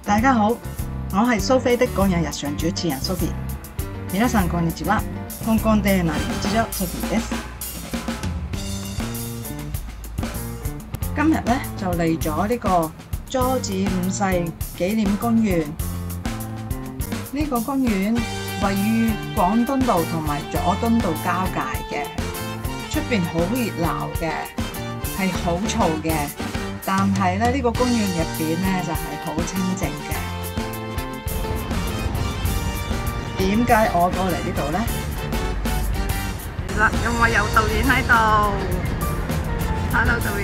大家好，我係蘇菲的個人日常主持人 Sophie。皆さんこんにちは。香港での日常 Sophie です。今日咧就嚟咗呢個佐治五世紀念公園。呢個公園位於廣敦道同埋佐敦道交界嘅，出邊好熱鬧嘅，係好嘈嘅。但係咧，呢個公園入邊咧就係好清靜嘅。點解我過嚟呢度咧？係啦，因為有導演喺度。Hello， 導演，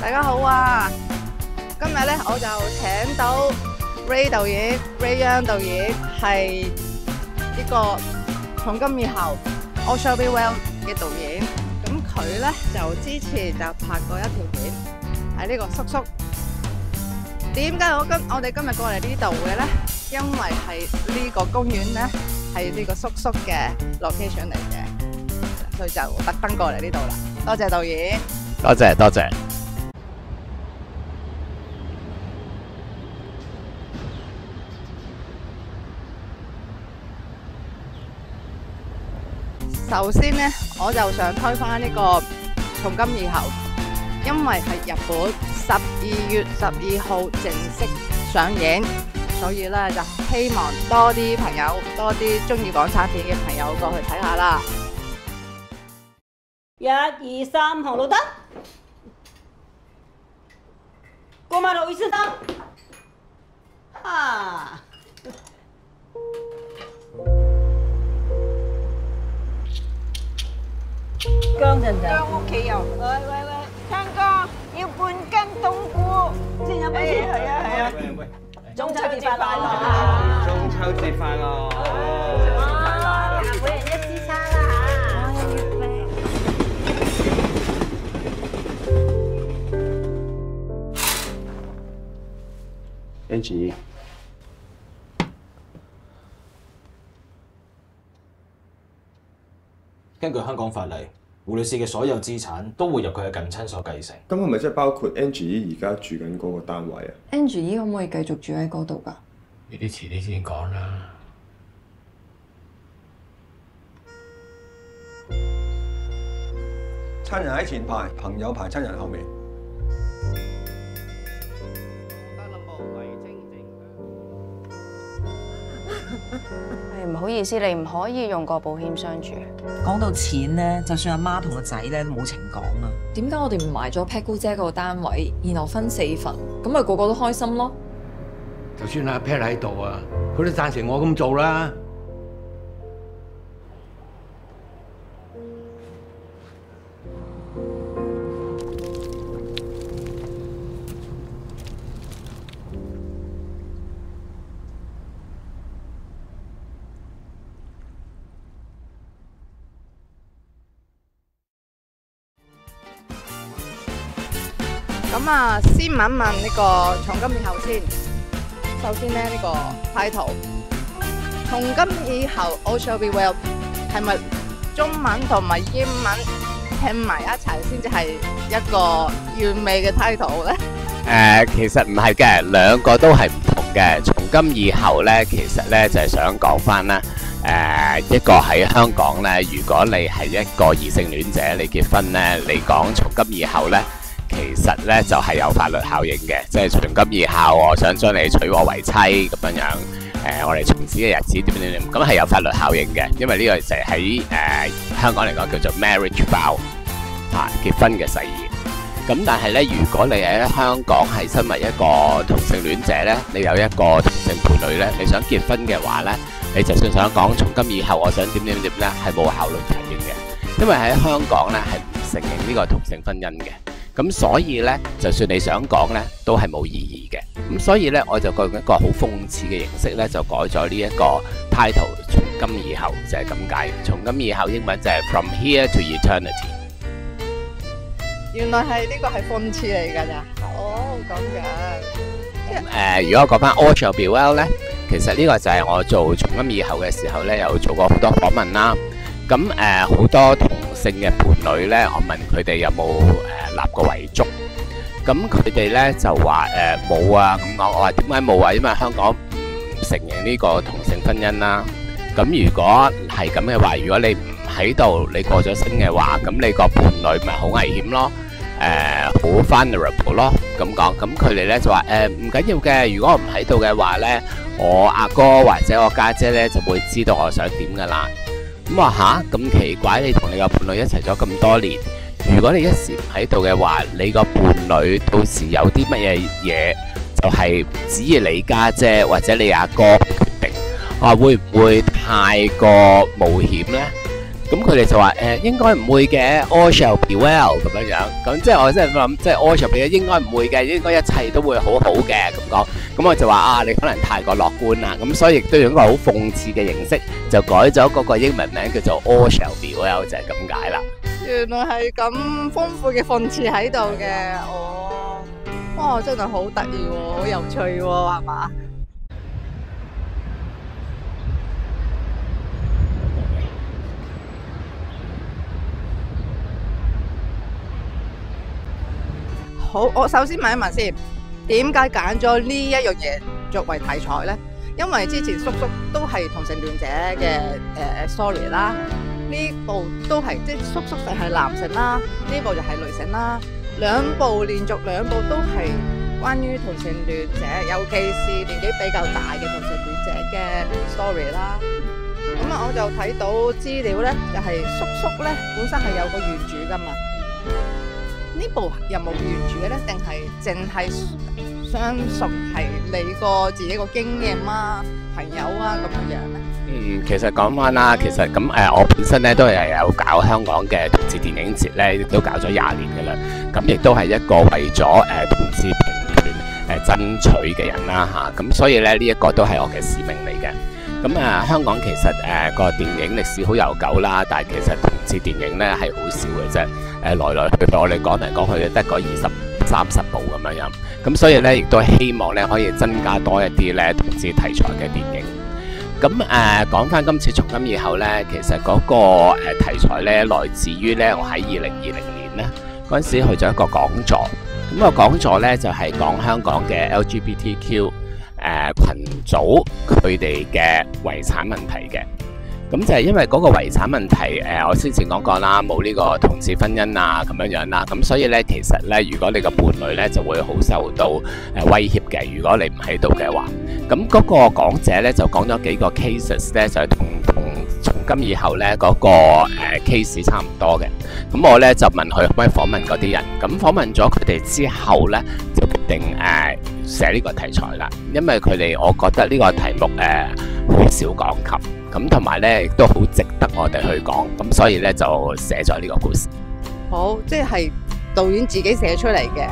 大家好啊！今日咧我就請到 Ray 導演、Ray Young 導演，係呢個從今以後 All Shall Be Well 嘅導演。佢咧就之前就拍過一條片，係呢個叔叔。點解我哋今日過嚟呢度嘅咧？因為係呢個公園咧係呢個叔叔嘅 location 嚟嘅，所以就特登過嚟呢度啦。多謝導演，多謝多謝。首先咧，我就想推翻呢個從今以後，因為係日本12月12號正式上映，所以咧就希望多啲朋友，多啲中意港產片嘅朋友過去睇下啦。1、2、3，紅綠燈。過馬路1、3。啊！姜陣陣。姜屋企有。喂，鏘哥要半斤冬菇，先有咩先？係啊。喂，中秋節快樂！中秋節快樂！每人一支餐啦嚇。Angie，根據香港法例，胡女士嘅所有資產都會由佢嘅近親所繼承。咁係咪即係包括 Angie 而家住緊嗰個單位啊 ？Angie 可唔可以繼續住喺嗰度㗎？呢啲遲啲先講啦。親人喺前排，朋友排親人後面。唔好意思，你唔可以用個保險相住。講到錢咧，就算阿媽同個仔咧都冇情講啊。點解我哋唔買咗 Pat 姑姐個單位，然後分4份，咁咪個個都開心咯？就算阿 Pat 喺度啊，佢都贊成我咁做啦。咁啊，先問一問呢個從今以後先。首先咧，呢個 title 從今以後 All Shall Be Well 係咪中文同埋英文拼埋一齊先至係一個完美嘅 title 咧？其實唔係嘅，兩個都係唔同嘅。從今以後咧，其實咧就係想講翻啦。一個喺香港咧，如果你係一個異性戀者，你結婚咧，你講從今以後咧。其實咧就係有法律效應嘅，即係從今以後，我想將你娶我為妻咁樣樣。我哋從此嘅日子點點點，咁係有法律效應嘅，因為呢個就係喺香港嚟講叫做 marriage vow 結婚嘅誓言。咁但係咧，如果你喺香港係身為一個同性戀者咧，你有一個同性伴侶咧，你想結婚嘅話咧，你就算想講從今以後我想點點點咧，係冇效率反應嘅，因為喺香港咧係唔承認呢個同性婚姻嘅。咁所以咧，就算你想講咧，都係冇意義嘅。咁所以咧，我就用一個好諷刺嘅形式咧，就改咗呢一個 title， 從今以後就係咁解。從今以後英文就係 From Here to Eternity。原來係呢個係諷刺嚟㗎咋？哦，咁樣。如果我講翻 All Shall Be Well 咧，其實呢個就係我做從今以後嘅時候咧，有做過好多訪問啦。咁好多同性嘅伴侶咧，我問佢哋有冇立過遺囑。咁佢哋咧就話冇啊咁講，我話點解冇啊？因為香港唔承認呢個同性婚姻啦。咁如果係咁嘅話，如果你唔喺度，你過咗身嘅話，咁你個伴侶咪好危險咯，好 vulnerable 咯咁講。咁佢哋咧就話唔緊要嘅，如果我唔喺度嘅話咧，我阿哥或者我家姐咧就會知道我想點噶啦。咁話吓，咁奇怪，你同你個伴侶一齊咗咁多年，如果你一時唔喺度嘅話，你個伴侶到時有啲乜嘢嘢，就係指意你家姐或者你阿哥決定，話會唔會太過冒險呢？咁佢哋就話應該唔會嘅 ，all shall be well 咁樣樣。咁即係我真係諗，即係 all shall be well 應該唔會嘅，應該一切都會好好嘅咁講。咁我就話啊，你可能太過樂觀啦。咁所以亦都用一個好諷刺嘅形式，就改咗嗰個英文名叫做 all shall be well 就係咁解啦。原來係咁豐富嘅諷刺喺度嘅，哇，真係好得意喎，好有趣喎，係嘛？好，我首先問一問先，點解揀咗呢一樣嘢作為題材呢？因為之前叔叔都係同性戀者嘅story 啦，呢部都係即係叔叔就係男性啦，呢部就係女性啦，連續兩部都係關於同性戀者，尤其是年紀比較大嘅同性戀者嘅 story 啦。咁啊，我就睇到資料呢，就係叔叔呢本身係有個原著噶嘛。呢部有冇原著嘅咧？定係淨係相信係你個自己個經驗啊、朋友啊咁樣咧？其實講翻啦，其實咁我本身咧都係有搞香港嘅同志電影節咧，亦都搞咗20年嘅啦。咁亦都係一個為咗同志平權爭取嘅人啦嚇。咁所以咧呢一個都係我嘅使命嚟嘅。咁香港其實個電影歷史好悠久啦，但係其實同志電影咧係好少嘅啫。來來去去我哋講嚟講去得個20-30部咁樣樣。咁所以咧亦都希望咧可以增加多一啲咧同志題材嘅電影。咁講翻今次從今以後咧，其實嗰個題材咧來自於咧我喺2020年咧嗰陣時去咗一個講座。咁個講座咧就係講香港嘅 LGBTQ 群組佢哋嘅遺產問題嘅。咁就係因為嗰個遺產問題，我先前講過啦，冇呢個同志婚姻啊咁樣樣啦，咁所以咧其實咧，如果你個伴侶咧就會好受到威脅嘅，如果你唔喺度嘅話，咁嗰個講者咧就講咗幾個 cases 咧，就係同從今以後咧嗰個case 差唔多嘅。咁我咧就問佢可唔可以訪問嗰啲人，咁訪問咗佢哋之後咧，就決定寫呢個題材啦，因為佢哋我覺得呢個題目好少講及。咁同埋咧，亦都好值得我哋去講，咁所以咧就寫咗呢個故事。好，即係導演自己寫出嚟嘅。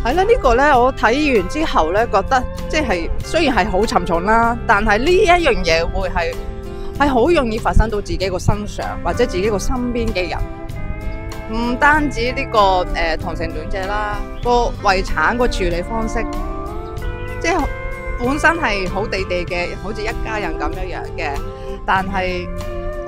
係啦，呢個咧我睇完之後咧，覺得即係雖然係好沉重啦，但係呢一樣嘢會係好容易發生到自己個身上，或者自己個身邊嘅人。唔單止呢個同性戀者啦，個遺產個處理方式，即係。本身係好地地嘅，好似一家人咁樣樣嘅，但係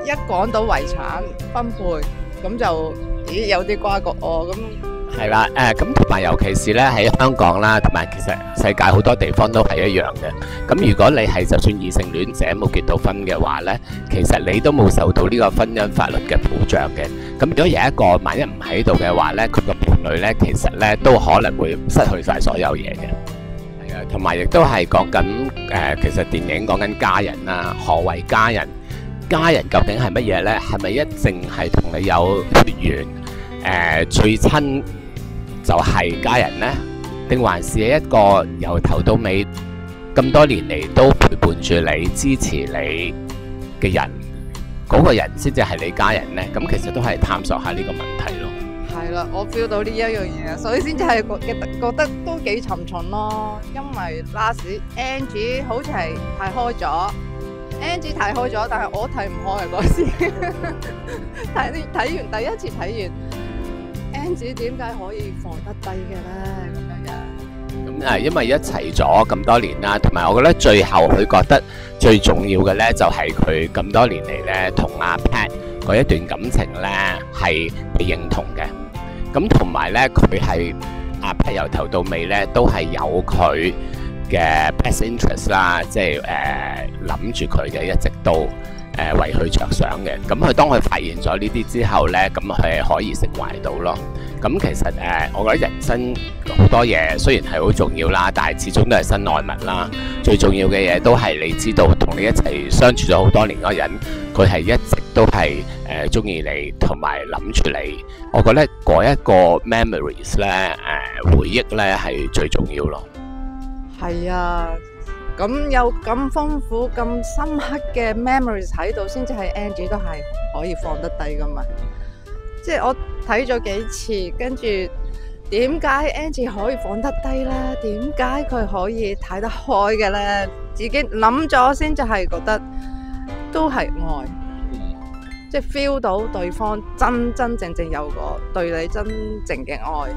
一講到遺產分配，咁就有啲瓜葛哦。咁係啦，咁同埋尤其是咧喺香港啦，同埋其實世界好多地方都係一樣嘅。咁如果你係就算異性戀者冇結到婚嘅話咧，其實你都冇受到呢個婚姻法律嘅保障嘅。咁如果有一個萬一唔喺度嘅話咧，佢個伴侶咧其實咧都可能會失去晒所有嘢嘅。同埋亦都係講緊其實電影講緊家人啦，何為家人？家人究竟係乜嘢呢？係咪一定係同你有血緣最親就係家人呢？定還是一個由頭到尾咁多年嚟都陪伴住你、支持你嘅人，嗰個人先至係你家人呢？咁其實都係探索下呢個問題咯。係啦，我 feel 到呢一樣嘢，所以先至係覺得都幾沉重咯。因為 last Angie 好似係睇開咗 ，Angie 睇開咗，但係我睇唔開啊嗰時。睇完第一次睇完 ，Angie 點解可以放得低嘅咧？咁樣樣。咁因為一齊咗咁多年啦，同埋我覺得最後佢覺得最重要嘅咧，就係佢咁多年嚟咧同阿 Pat 嗰一段感情咧係被認同嘅。咁同埋咧，佢係阿 Pat 由頭到尾咧都係有佢嘅 best interest 啦，即係諗住佢嘅，一直都為佢着想嘅。咁佢當佢發現咗呢啲之後咧，咁佢係可以釋懷到咯。咁其實我覺得人生好多嘢雖然係好重要啦，但係始終都係身外物啦。最重要嘅嘢都係你知道同你一齊相處咗好多年嗰個人，佢係一直都係中意你同埋諗住你。我覺得嗰一個 memories 咧回憶咧係最重要咯。係啊，咁有咁豐富、咁深刻嘅 memories 喺度，先至係 Angie 都係可以放得低噶嘛。即係我睇咗幾次，跟住點解 Angie 可以放得低呢？點解佢可以睇得開嘅呢？自己諗咗先，就係覺得都係愛，即係 feel 到對方真真正正有個對你真正嘅愛，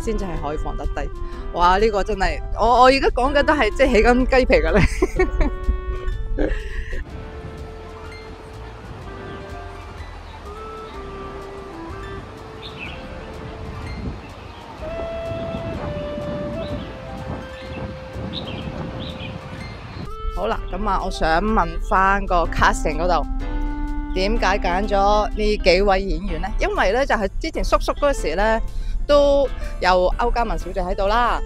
先至係可以放得低。哇！呢個真係我而家講嘅都係即係起緊雞皮嘅咧。好啦，咁啊，我想問翻個 casting 嗰度，點解揀咗呢幾位演員呢？因為咧就係之前叔叔嗰時咧都有歐嘉文小姐喺度啦，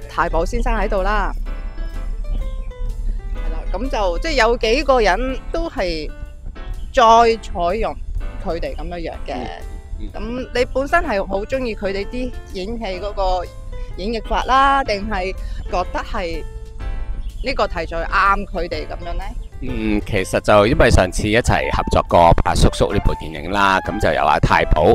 太保先生喺度啦，係啦，咁就即係有幾個人都係再採用佢哋咁樣樣嘅。咁你本身係好中意佢哋啲演戲嗰個演繹法啦，定係覺得係呢個題材啱佢哋咁樣呢？其實就因為上次一齊合作過《白叔叔》呢部電影啦，咁就有太保，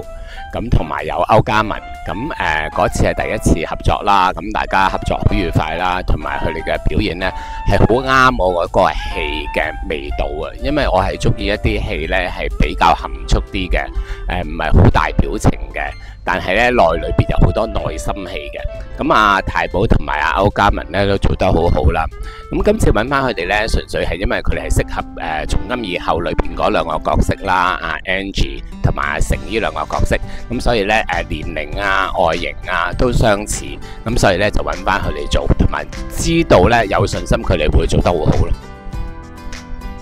咁同埋有歐嘉文，咁嗰次係第一次合作啦，咁大家合作好愉快啦，同埋佢哋嘅表現呢係好啱我嗰個戲嘅味道啊，因為我係中意一啲戲呢係比較含蓄啲嘅，唔係好大表情嘅，但係呢內裏邊有好多內心戲嘅。咁太保同埋歐嘉文呢都做得好好啦。咁今次揾翻佢哋呢，純粹係因為佢哋係適合從今以後裏邊嗰兩個角色啦，Angie 同埋成呢兩個角色，咁所以呢年齡外形都相似，咁所以呢就揾翻佢哋做，同埋知道呢有信心佢哋會做得好好咯。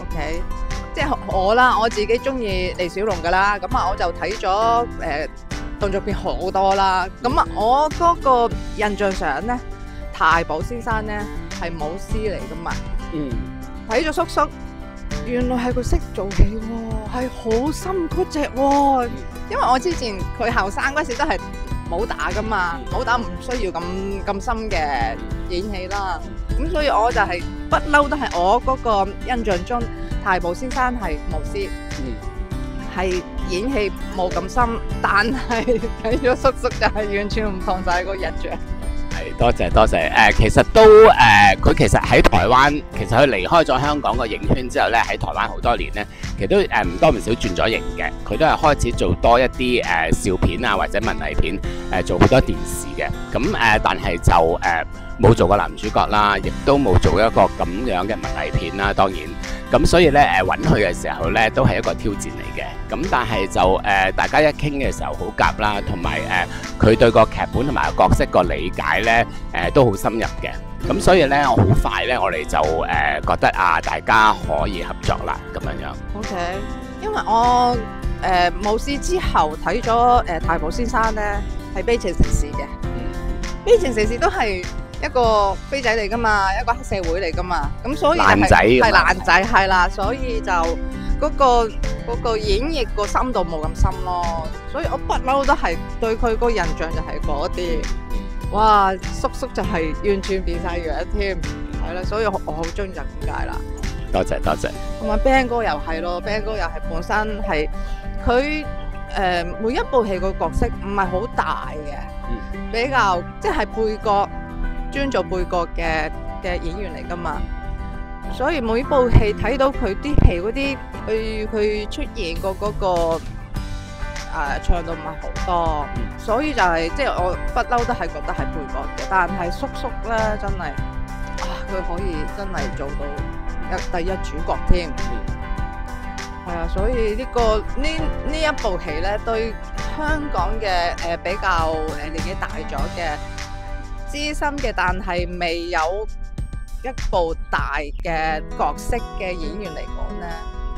OK， 即係我啦，我自己中意李小龍噶啦，咁我就睇咗動作片好多啦，咁我嗰個印象上呢，太保先生呢係武師嚟噶嘛，睇咗叔叔，原來係佢識做戲喎，係好深嗰隻喎，因為我之前佢後生嗰時都係武打噶嘛，武打唔需要咁深嘅演戲啦，咁所以我就係不嬲都係我嗰個印象中，太保先生係武師。係演戲冇咁深，但係睇咗叔叔就係完全唔同晒個印象。係，多謝。其實都佢其實喺台灣，其實佢離開咗香港個影圈之後咧，喺台灣好多年咧，其實都唔多唔少轉咗型嘅。佢都係開始做多一啲笑片或者文藝片，做好多電視嘅。咁但係就冇做過男主角啦，亦都冇做一個咁樣嘅文藝片啦。當然，咁所以咧揾佢嘅時候咧，都係一個挑戰嚟嘅。咁但係就大家一傾嘅時候好夾啦，同埋佢對個劇本同埋個角色個理解咧都好深入嘅。咁所以咧我好快咧，我哋就覺得大家可以合作啦咁樣樣。OK， 因為我武師之後睇咗太保先生咧係《悲情城市》嘅，《悲情城市》都係一個飛仔嚟噶嘛，一個黑社會嚟噶嘛，咁所以係爛仔係啦，所以就嗰個演繹個深度冇咁深咯，所以我不嬲都係對佢個印象就係嗰啲，哇叔叔就係完全變晒樣添，係啦，所以我好中意就咁解啦。多謝。同埋 Ben 哥又係咯 ，Ben 哥又係本身係佢每一部戲個角色唔係好大嘅，比較即係配角。專做配角嘅演員嚟噶嘛，所以每部戲睇到佢啲戲嗰啲，佢出現過嗰個唱到唔係好多，所以就係即係我不嬲都係覺得係配角嘅，但係叔叔咧真係佢可以真係做到第一主角添，係啊，所以呢一部戲咧對香港嘅比較年紀大咗嘅資深嘅，但係未有一部大嘅角色嘅演員嚟講呢，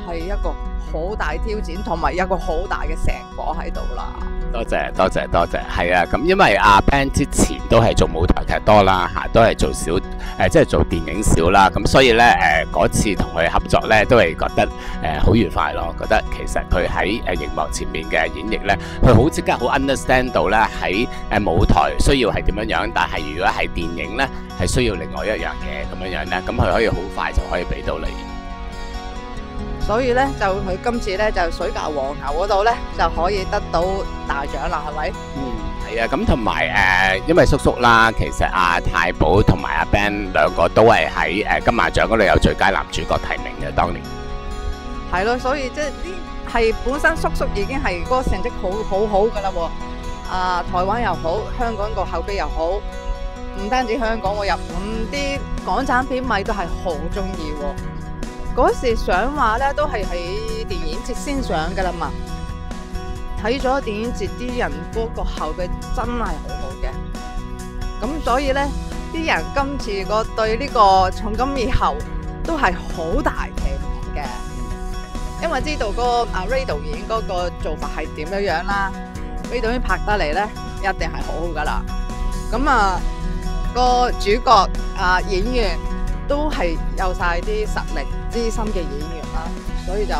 係一個好大挑戰，同埋一個好大嘅成果喺度啦。多謝，係啊，咁因為阿 Ben 之前都係做舞台劇多啦嚇，都係做小即係做電影少啦，咁所以咧嗰次同佢合作咧都係覺得好愉快咯，覺得其實佢喺熒幕前面嘅演繹咧，佢好即刻好 understand 到咧喺舞台需要係點樣樣，但係如果係電影咧係需要另外一樣嘢咁樣樣咧，咁佢可以好快就可以俾到你。所以咧就佢今次咧就水教黃牛嗰度咧就可以得到大獎啦，係咪？係啊，咁同埋因為叔叔啦，其實阿太保同埋阿 Ben 兩個都係喺金馬獎嗰度有最佳男主角提名嘅，當年。係咯，所以即係呢係本身叔叔已經係嗰個成績好㗎啦喎。台灣又好，香港個口碑又好，唔單止香港喎，日本啲港產片迷都係好中意喎。嗰時上畫咧都係喺電影節先上噶啦嘛，睇咗電影節啲人嗰個口碑真係好好嘅，咁所以咧啲人今次對呢個從今以後都係好大期望嘅，因為知道嗰個阿 Ray 導演嗰個做法係點樣啦 ，Ray 導演拍得嚟咧一定係好好噶啦，咁個主角演員都係有晒啲實力資深嘅演員啦，所以就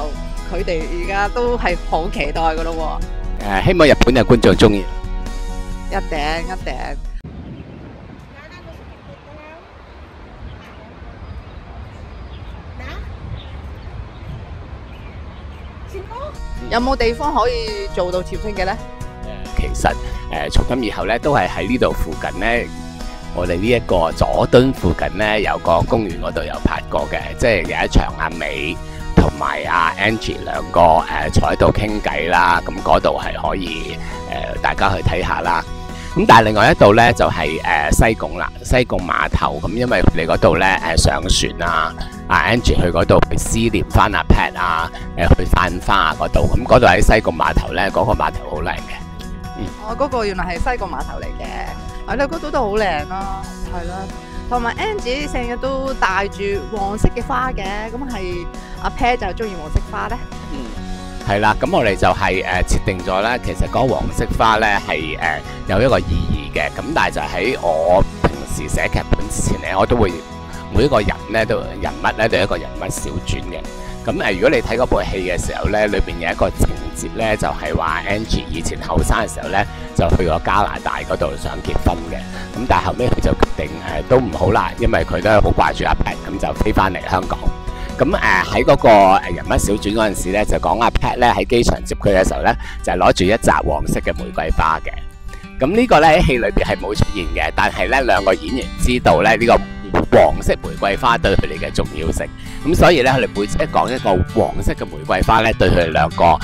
佢哋而家都係好期待噶咯喎。希望日本嘅觀眾中意。一定。有冇地方可以做到朝聖嘅呢？其實從今以後咧都係喺呢度附近咧。我哋呢一個佐敦附近呢，有個公園嗰度有拍過嘅，即係有一場阿美同埋阿 Angie 兩個坐喺度傾偈啦，咁嗰度係可以大家去睇下啦。咁但係另外一度呢，就係西貢啦，西貢碼頭咁，因為佢哋嗰度呢上船啊，阿 Angie 去嗰度去思念翻阿 Pat 啊，去翻花啊嗰度，咁嗰度喺西貢碼頭呢，嗰個碼頭好靚嘅。嗰個原來係西貢碼頭嚟嘅。係啦，嗰度都好靚啦，係啦，同埋 Angie 成日都帶住黃色嘅花嘅，咁係阿 Pat 就中意黃色花咧。係啦，咁我哋就係設定咗咧，其實嗰個黃色花咧係有一個意義嘅，咁但係就喺我平時寫劇本之前咧，我都會每一個人咧都人物咧都有一個人物小傳嘅。咁如果你睇嗰部戲嘅時候咧，裏邊有一個情節咧，就係話 Angie 以前後生嘅時候咧，就去咗加拿大嗰度想結婚嘅。咁但係後尾佢就決定都唔好啦，因為佢都係好掛住阿 Pat，咁就飛翻嚟香港。咁喺嗰個人物小傳嗰陣時咧，就講阿 Pat 咧喺機場接佢嘅時候咧，就係攞住一紮黃色嘅玫瑰花嘅。咁呢個咧喺戲裏邊係冇出現嘅，但係咧兩個演員知道咧呢個黃色玫瑰花對佢哋嘅重要性，咁所以咧佢哋每次一講一個黃色嘅玫瑰花咧，對佢哋兩個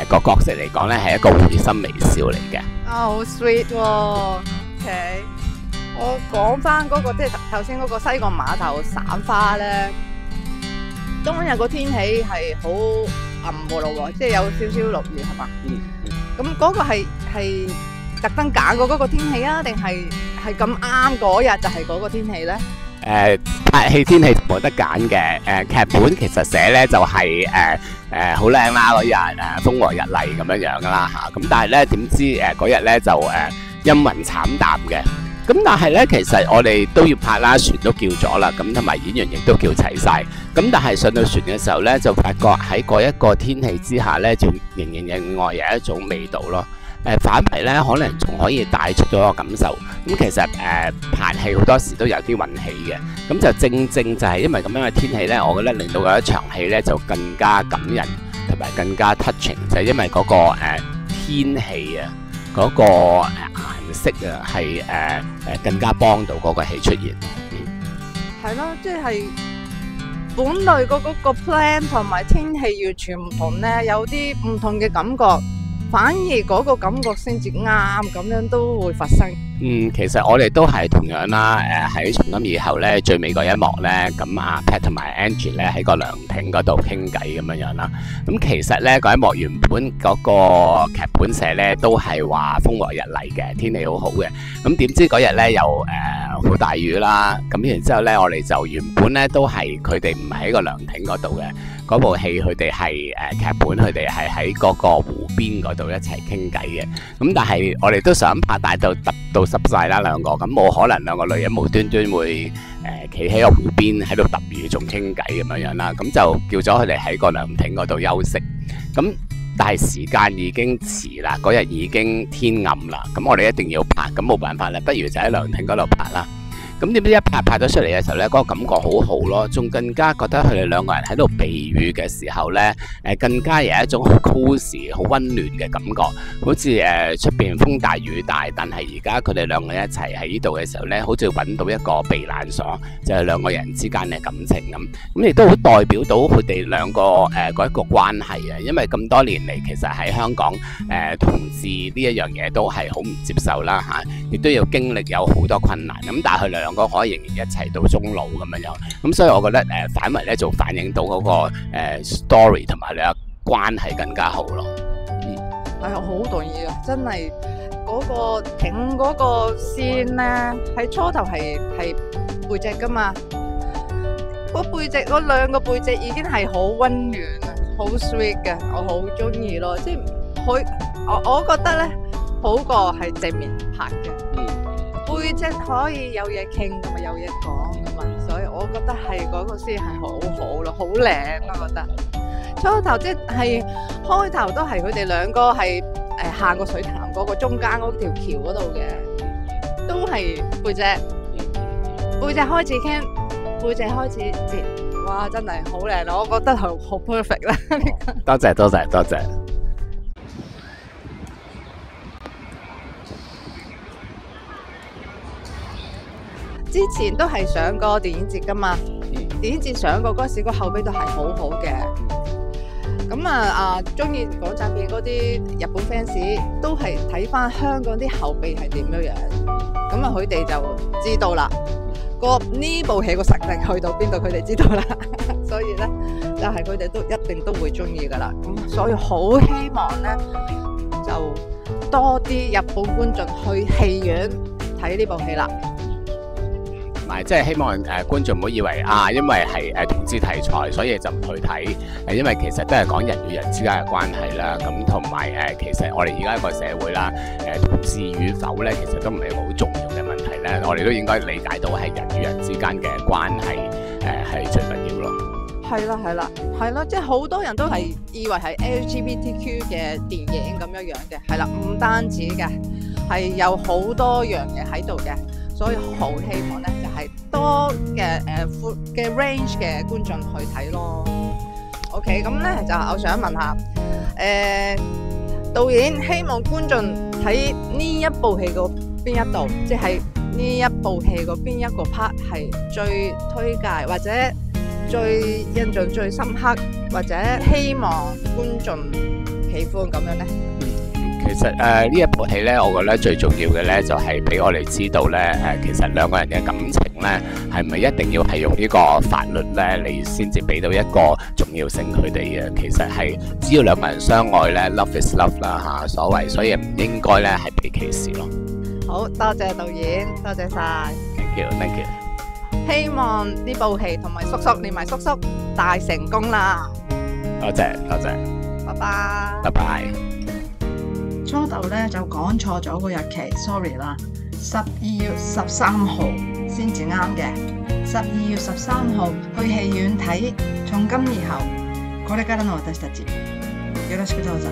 個角色嚟講咧係一個會心微笑嚟嘅。好 sweet 喎，OK。我講翻嗰個即係頭先嗰個西貢碼頭散花咧，當日個天氣係好暗嘅咯喎，即係有少少落雨係嘛？咁嗰個係特登揀過嗰個天氣啊，定係咁啱嗰日就係嗰個天氣咧？拍戲天氣冇得揀嘅，劇本其實寫咧就係好靚啦嗰日風和日麗咁樣樣噶啦嚇，咁但係咧點知嗰日咧就陰雲慘淡嘅，咁但係咧其實我哋都要拍啦，船都叫咗啦，咁同埋演員亦都叫齊晒，咁但係上到船嘅時候咧就發覺喺嗰一個天氣之下咧就仍然另外有一種味道咯。反為咧，可能仲可以帶出咗個感受。咁其實拍戲好多時都有啲運氣嘅。咁就正就係因為咁樣嘅天氣咧，我覺得令到嗰一場戲咧就更加感人，同埋更加 touching，就係因為嗰個天氣啊，嗰個顏色啊，係更加幫到嗰個戲出現。係咯，即係本來嗰個 plan 同埋天氣完全唔同咧，有啲唔同嘅感覺。反而嗰個感覺先至啱，咁樣都會發生。其實我哋都係同樣啦，喺從今以後咧，最尾嗰一幕咧，咁阿 Pat 同埋 Angie 咧喺個涼亭嗰度傾偈咁樣啦。咁其實咧嗰一幕原本嗰個劇本寫咧都係話風和日麗嘅，天氣好好嘅。咁點知嗰日咧又好大雨啦。咁然之後咧，我哋就原本咧都係佢哋唔喺個涼亭嗰度嘅。嗰部戲佢哋係劇本，佢哋係喺嗰個湖邊嗰度一齊傾偈嘅。咁但係我哋都想拍，但係到揼到濕晒啦兩個，咁冇可能兩個女人無端端會企喺個湖邊喺度揼雨仲傾偈咁樣啦。咁就叫咗佢哋喺個涼亭嗰度休息。咁但係時間已經遲啦，嗰日已經天暗啦。咁我哋一定要拍，咁冇辦法啦，不如就喺涼亭嗰度拍啦。咁點知一拍咗出嚟嘅時候呢，嗰個感覺好好咯，仲更加覺得佢哋兩個人喺度避雨嘅時候呢，更加有一種好 cosy、好溫暖嘅感覺，好似出邊風大雨大，但係而家佢哋兩個人一齊喺呢度嘅時候呢，好似揾到一個避難所，就係兩個人之間嘅感情咁。咁亦都好代表到佢哋兩個嗰一個關係啊，因為咁多年嚟其實喺香港同志呢一樣嘢都係好唔接受啦嚇，亦都要經歷有好多困難咁，但係佢兩個可以仍然一齊到終老咁樣，咁所以我覺得反為咧就反映到嗰個story 同埋你嘅關係更加好咯。係啊，好同意啊！真係嗰個景嗰個線咧，喺初頭係背脊噶嘛，個背脊嗰兩個背脊已經係好溫暖啊，好 sweet 嘅，我好中意咯。即係我覺得咧，好過係正面拍嘅。背脊可以有嘢傾同埋有嘢講噶嘛，所以我覺得係嗰個先係好好咯，好靚我覺得。初頭即係開頭都係佢哋兩個係行過水潭嗰個中間嗰條橋嗰度嘅，都係背脊開始傾，背脊開始接，哇！真係好靚咯，我覺得好 perfect 啦。多謝多謝多謝。之前都係上過電影節噶嘛，電影節上過嗰時個口碑都係好好嘅。咁中意港產片嗰啲日本 fans 都係睇翻香港啲口碑係點樣樣，咁佢哋就知道啦。呢部戲個實力去到邊度，佢哋知道啦。所以咧，就係佢哋都一定都會中意噶啦。咁所以好希望咧，就多啲日本觀眾去戲院睇呢部戲啦。即係希望觀眾唔好以為因為係同志題材，所以就唔去睇。因為其實都係講人與人之間嘅關係啦。咁同埋其實我哋而家一個社會啦，同志與否咧，其實都唔係好重要嘅問題咧。我哋都應該理解到係人與人之間嘅關係係最緊要咯。係啦係啦係啦，即係好多人都係以為係 LGBTQ 嘅電影咁樣嘅，係啦，唔單止嘅，係有好多樣嘢喺度嘅。所以好希望咧，就係多嘅闊嘅 range 嘅觀眾去睇咯。OK， 咁咧就我想問下，導演希望觀眾睇呢一部戲個邊一度，即係呢一部戲個邊一個 part 係最推介，或者最印象最深刻，或者希望觀眾喜歡咁樣咧？其實呢一部戲咧，我覺得最重要嘅咧就係俾我哋知道咧，其實兩個人嘅感情咧係咪一定要係用呢個法律咧，你先至俾到一個重要性佢哋嘅？其實係只要兩個人相愛咧 ，love is love 啦嚇，所謂，所以唔應該咧係被歧視咯。好多謝導演，多謝晒。Thank you, thank you。希望呢部戲同埋叔叔連埋叔叔大成功啦！多謝多謝，拜拜，拜拜。初頭咧就講錯咗個日期 ，sorry 啦。12月13號先至啱嘅。12月13號去戲院睇《從今以後》。これからの私たち。よろしくどうぞ。